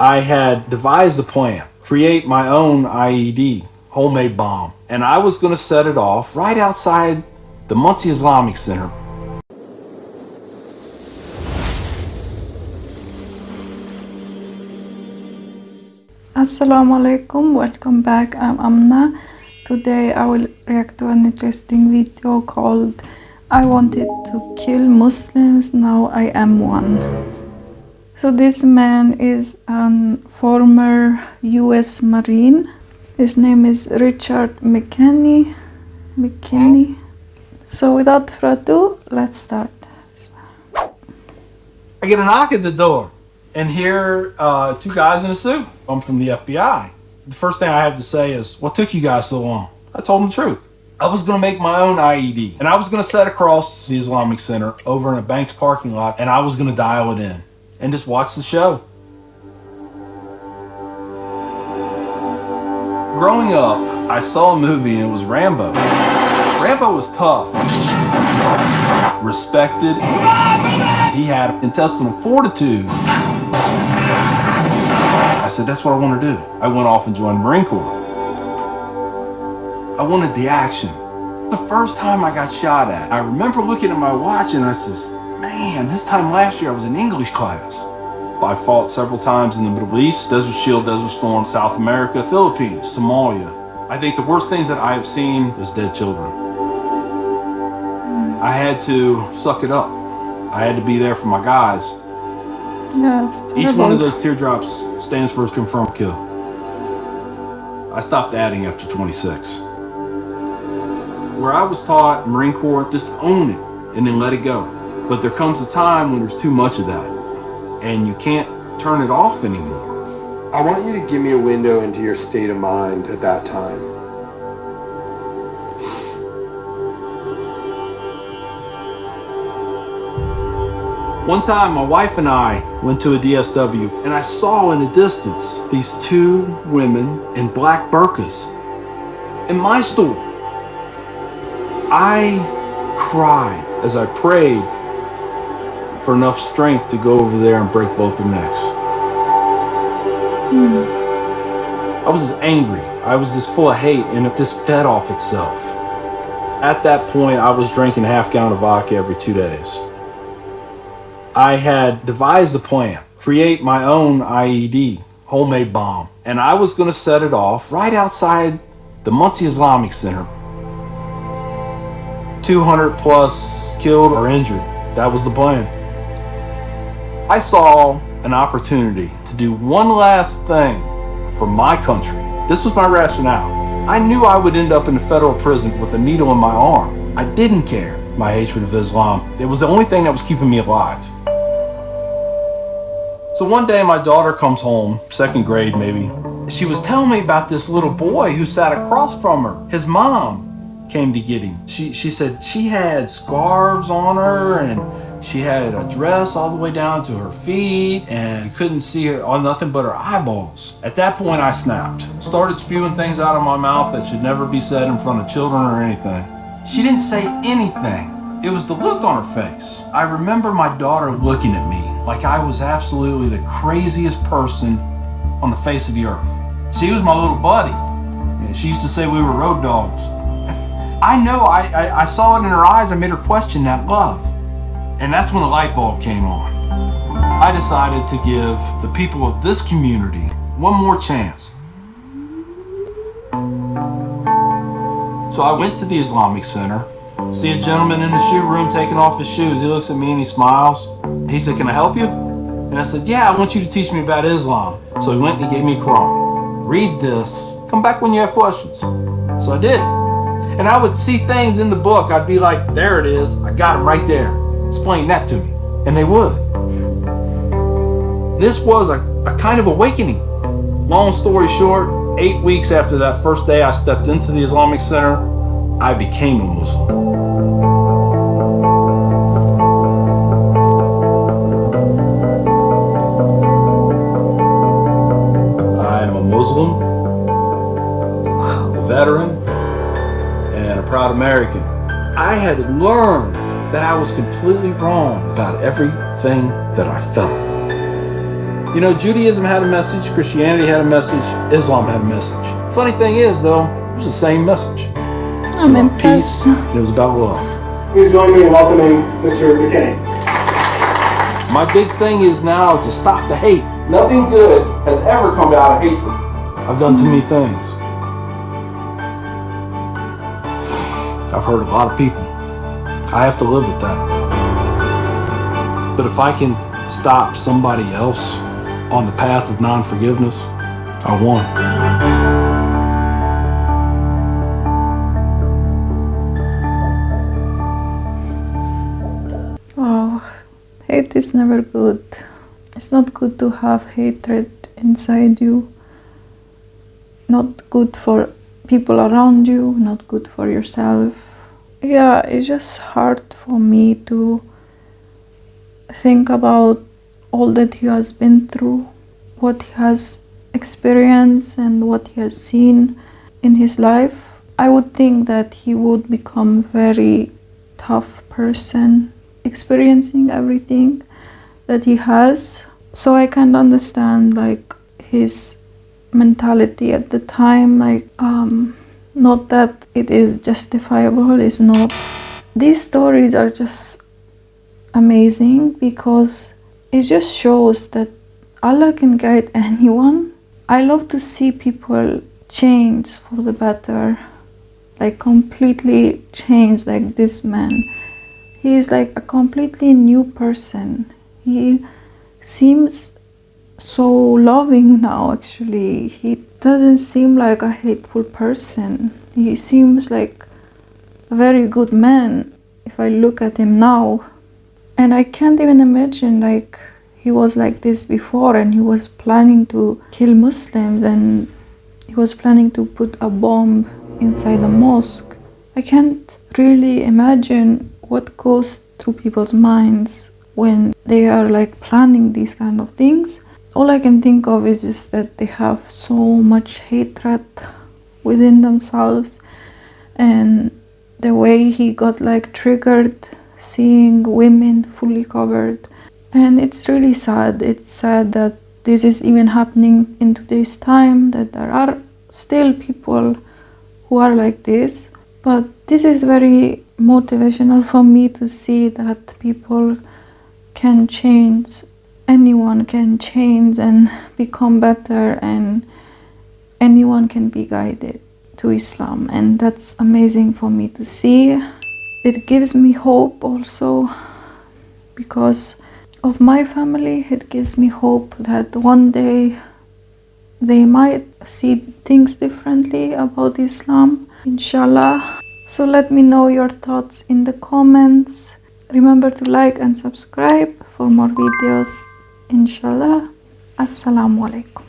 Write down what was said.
I had devised a plan, create my own IED, homemade bomb, and I was going to set it off right outside the Muncie Islamic Center. Assalamu alaikum, welcome back. I'm Amna. Today I will react to an interesting video called I Wanted to Kill Muslims, Now I Am One. So this man is a former US Marine. His name is Richard McKinney. So without further ado, let's start. I get a knock at the door and hear two guys in a suit. I'm from the FBI. The first thing I have to say is, what took you guys so long? I told them the truth. I was going to make my own IED, and I was going to set across the Islamic Center over in a bank's parking lot, and I was going to dial it in and just watch the show. Growing up, I saw a movie and it was Rambo. Rambo was tough, respected. He had intestinal fortitude. I said, that's what I want to do. I went off and joined the Marine Corps. I wanted the action. The first time I got shot at, I remember looking at my watch and I says, man, this time last year I was in English class. I fought several times in the Middle East, Desert Shield, Desert Storm, South America, Philippines, Somalia. I think the worst things that I have seen is dead children. I had to suck it up. I had to be there for my guys. Yeah, it's terrible. Each one of those teardrops stands for a confirmed kill. I stopped adding after 26. Where I was taught, Marine Corps, just own it and then let it go. But there comes a time when there's too much of that and you can't turn it off anymore. I want you to give me a window into your state of mind at that time. One time, my wife and I went to a DSW, and I saw in the distance these two women in black burqas in my store. I cried as I prayed for enough strength to go over there and break both their necks. I was just angry. I was just full of hate, and it just fed off itself. At that point, I was drinking a half gallon of vodka every 2 days. I had devised a plan, create my own IED, homemade bomb, and I was going to set it off right outside the Muncie Islamic Center. 200 plus killed or injured. That was the plan. I saw an opportunity to do one last thing for my country. This was my rationale. I knew I would end up in a federal prison with a needle in my arm. I didn't care. My hatred of Islam. It was the only thing that was keeping me alive. So one day my daughter comes home, second grade maybe. She was telling me about this little boy who sat across from her. His mom came to get him. She said she had scarves on her and she had a dress all the way down to her feet and you couldn't see her on nothing but her eyeballs. At that point I snapped. Started spewing things out of my mouth that should never be said in front of children or anything. She didn't say anything. It was the look on her face. I remember my daughter looking at me like I was absolutely the craziest person on the face of the earth. She was my little buddy. She used to say we were road dogs. I know, I saw it in her eyes. I made her question that love. And that's when the light bulb came on. I decided to give the people of this community one more chance. So I went to the Islamic Center, see a gentleman in the shoe room taking off his shoes. He looks at me and he smiles. He said, can I help you? And I said, yeah, I want you to teach me about Islam. So he went and he gave me a Quran. Read this, come back when you have questions. So I did. And I would see things in the book. I'd be like, there it is. I got him right there. Explain that to me. And they would. This was a kind of awakening. Long story short, 8 weeks after that first day I stepped into the Islamic Center, I became a Muslim. I'm a Muslim, a veteran, and a proud American. I had learned that I was completely wrong about everything that I felt. You know, Judaism had a message, Christianity had a message, Islam had a message. Funny thing is, though, it was the same message. I'm About peace, impressed. it was about love. Please join me in welcoming Mr. McKinney. My big thing is now to stop the hate. Nothing good has ever come out of hatred. I've done too many things. I've hurt a lot of people. I have to live with that. But if I can stop somebody else on the path of non-forgiveness, I won. Wow, hate is never good. It's not good to have hatred inside you. Not good for people around you, not good for yourself. Yeah, it's just hard for me to think about all that he has been through, what he has experienced and what he has seen in his life. I would think that he would become very tough person, experiencing everything that he has. So I can understand like his mentality at the time, like not that it is justifiable, it's not. These stories are just amazing because it just shows that Allah can guide anyone. I love to see people change for the better, like completely change, like this man. He is like a completely new person. He seems so loving now, actually. He doesn't seem like a hateful person. He seems like a very good man if I look at him now. And I can't even imagine like he was like this before and he was planning to kill Muslims and he was planning to put a bomb inside the mosque. I can't really imagine what goes through people's minds when they are like planning these kind of things. All I can think of is just that they have so much hatred within themselves, and the way he got like triggered seeing women fully covered. And it's really sad. It's sad that this is even happening in today's time, that there are still people who are like this. But this is very motivational for me to see that people can change. Anyone can change and become better, and anyone can be guided to Islam. And that's amazing for me to see. It gives me hope also because of my family. It gives me hope that one day they might see things differently about Islam, inshallah. So let me know your thoughts in the comments. Remember to like and subscribe for more videos, inshallah. Assalamu alaikum.